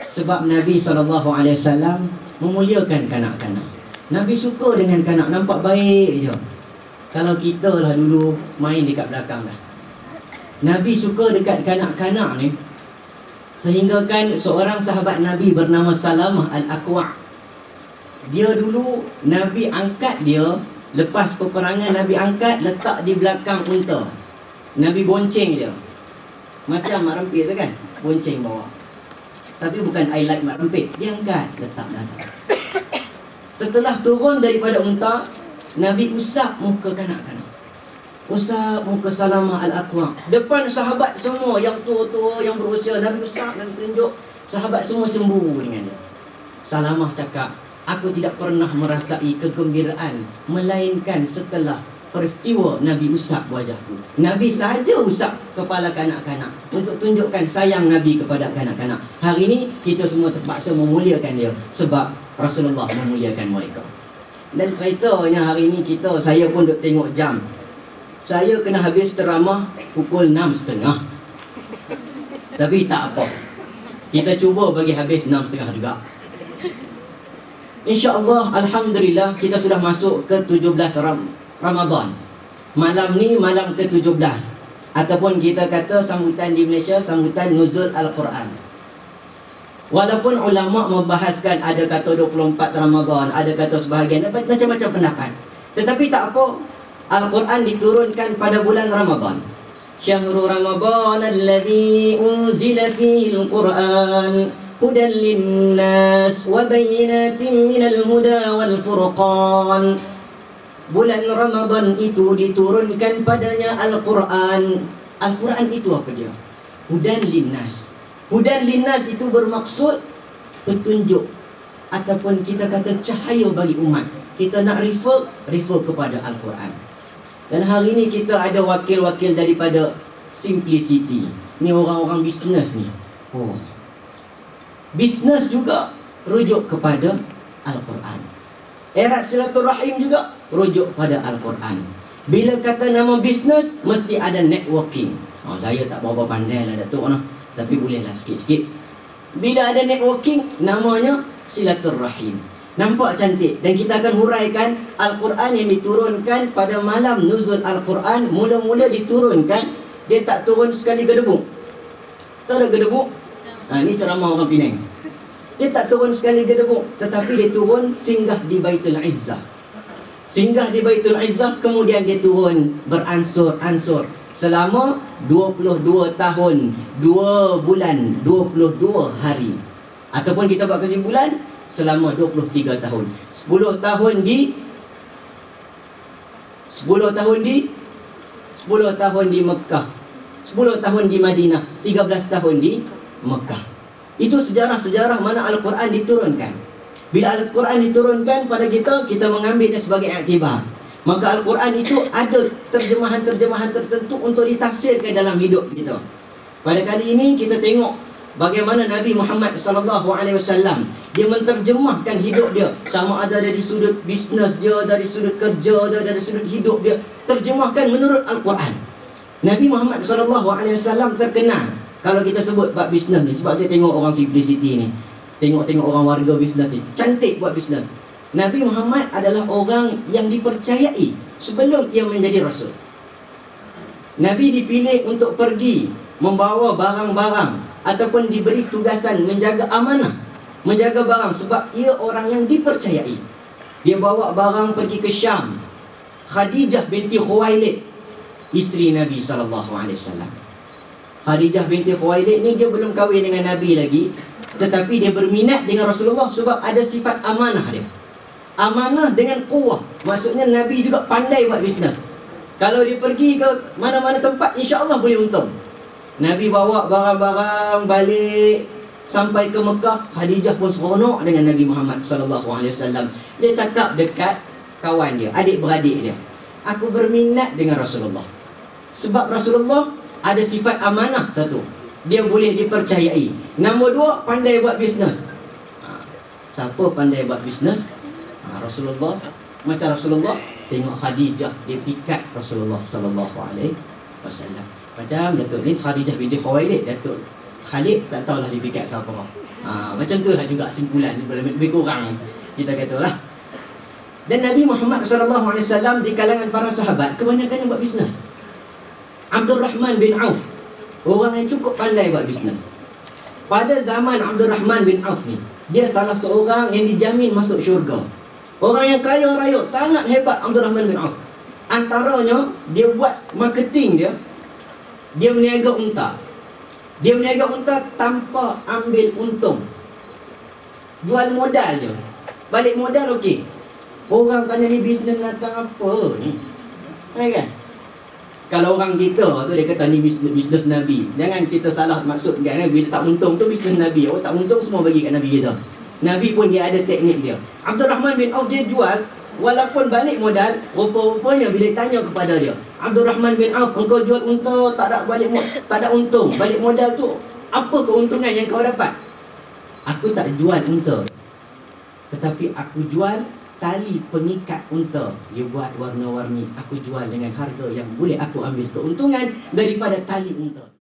Sebab Nabi SAW memuliakan kanak-kanak. Nabi suka dengan kanak, nampak baik je. Kalau kita lah dulu main dekat belakang lah. Nabi suka dekat kanak-kanak ni, sehingga kan seorang sahabat Nabi bernama Salamah Al-Aqwa'. Dia dulu Nabi angkat dia, lepas peperangan Nabi angkat, letak di belakang unta. Nabi bonceng dia. Macam mak rempit tu kan, bonceng bawah. Tapi bukan I like mak rempit, dia angkat, letak belakang. Setelah turun daripada unta, Nabi usap muka kanak-kanak, usap muka Salamah Al-Aqwa'. Depan sahabat semua yang tua-tua, yang berusia, Nabi usap, Nabi tunjuk. Sahabat semua cemburu dengan dia. Salamah cakap, aku tidak pernah merasai kegembiraan melainkan setelah peristiwa Nabi usap wajahku. Nabi sahaja usap kepala kanak-kanak untuk tunjukkan sayang Nabi kepada kanak-kanak. Hari ini kita semua terpaksa memuliakan dia sebab Rasulullah memuliakan mereka. Dan ceritanya hari ini saya pun duk tengok jam. Saya kena habis ceramah pukul 6.30. Tapi tak apa, kita cuba bagi habis 6.30 juga. InsyaAllah, Alhamdulillah, kita sudah masuk ke 17 Ramadan. Malam ni malam ke-17, ataupun kita kata sambutan di Malaysia, sambutan Nuzul Al-Quran. Walaupun ulama' membahaskan, ada kata 24 Ramadan, ada kata sebahagian, macam-macam pendapat. Tetapi tak apa, Al-Quran diturunkan pada bulan Ramadan. Syahrul Ramadan alladhi unzila fihi al-Quran hudan linnas wa bayyinatin minal huda wal furqan. Bulan Ramadan itu diturunkan padanya Al-Quran. Al-Quran itu apa dia? Hudan linnas. Hudan linnas itu bermaksud petunjuk, ataupun kita kata cahaya bagi umat. Kita nak refer kepada Al-Quran. Dan hari ini kita ada wakil-wakil daripada Simplicity. Ni orang-orang bisnes ni. Bisnes juga rujuk kepada Al-Quran. Erat silaturahim juga rujuk pada Al-Quran. Bila kata nama bisnes, mesti ada networking. Saya tak berapa pandai lah Datuk, tapi bolehlah sikit-sikit. Bila ada networking, namanya silaturahim. Nampak cantik. Dan kita akan huraikan Al-Quran yang diturunkan pada malam Nuzul Al-Quran. Mula-mula diturunkan, dia tak turun sekali gedebuk. Tahu ada gedebuk? Ni ceramah orang Penang. Dia tak turun sekali gedebuk, tetapi dia turun singgah di Baitul Izzah. Singgah di Baitul Izzah, kemudian dia turun beransur-ansur selama 22 tahun, 2 bulan, 22 hari. Ataupun kita buat kesimpulan, selama 23 tahun. 10 tahun di 10 tahun di Mekah, 10 tahun di Madinah, 13 tahun di Mekah. Itu sejarah-sejarah mana Al-Quran diturunkan. Bila Al-Quran diturunkan pada kita, kita mengambilnya sebagai iktibar. Maka Al-Quran itu ada terjemahan-terjemahan tertentu untuk ditafsirkan dalam hidup kita. Pada kali ini kita tengok bagaimana Nabi Muhammad SAW dia menterjemahkan hidup dia, sama ada dari sudut bisnes dia, dari sudut kerja dia, dari sudut hidup dia, terjemahkan menurut Al-Quran. Nabi Muhammad SAW terkenal kalau kita sebut bab bisnes ni. Sebab saya tengok orang Simplicity ni, tengok orang warga bisnes ni, cantik buat bisnes. Nabi Muhammad adalah orang yang dipercayai sebelum ia menjadi Rasul. Nabi dipilih untuk pergi membawa barang-barang, ataupun diberi tugasan menjaga amanah, menjaga barang, sebab ia orang yang dipercayai. Dia bawa barang pergi ke Syam. Khadijah binti Khuwailid, isteri Nabi SAW. Khadijah binti Khuwailid ni dia belum kahwin dengan Nabi lagi, tetapi dia berminat dengan Rasulullah sebab ada sifat amanah dia. Amanah dengan kuwah. Maksudnya Nabi juga pandai buat bisnes. Kalau dia pergi ke mana-mana tempat, insya-Allah boleh untung. Nabi bawa barang-barang balik sampai ke Mekah. Khadijah pun seronok dengan Nabi Muhammad SAW. Dia cakap dekat kawan dia, adik-beradik dia, aku berminat dengan Rasulullah sebab Rasulullah ada sifat amanah. Satu, dia boleh dipercayai. Nombor dua, pandai buat bisnes. Siapa pandai buat bisnes? Rasulullah. Macam Rasulullah, tengok Khadijah, dia pikat Rasulullah SAW. Macam Datuk ni Khadijah binti Khuwailid, Datuk Khalid tak tahulah dia pikat siapa. Macam tu lah juga simpulan, lebih kurang kita katalah. Dan Nabi Muhammad SAW di kalangan para sahabat kebanyakan yang buat bisnes. Abdul Rahman bin Auf, orang yang cukup pandai buat bisnes. Pada zaman Abdul Rahman bin Auf ni, dia salah seorang yang dijamin masuk syurga. Orang yang kaya raya, sangat hebat Abdul Rahman bin Auf. Antaranya, dia buat marketing dia, dia meniaga unta. Dia meniaga unta tanpa ambil untung. Jual modal je. Balik modal okey. Orang tanya ni bisnes datang apa ni? Kan? Kalau orang kita tu dia kata ni bisnes Nabi. Jangan kita salah maksud kan, bila tak untung tu bisnes Nabi. Orang tak untung semua bagi kat Nabi kita. Nabi pun dia ada teknik dia. Abdul Rahman bin Auf dia jual walaupun balik modal, rupa-rupanya bila tanya kepada dia, Abdul Rahman bin Auf, engkau jual unta tak ada tak ada untung. Balik modal tu apa keuntungan yang kau dapat? Aku tak jual unta, tetapi aku jual tali pengikat unta. Dia buat warna-warni. Aku jual dengan harga yang boleh aku ambil keuntungan daripada tali unta.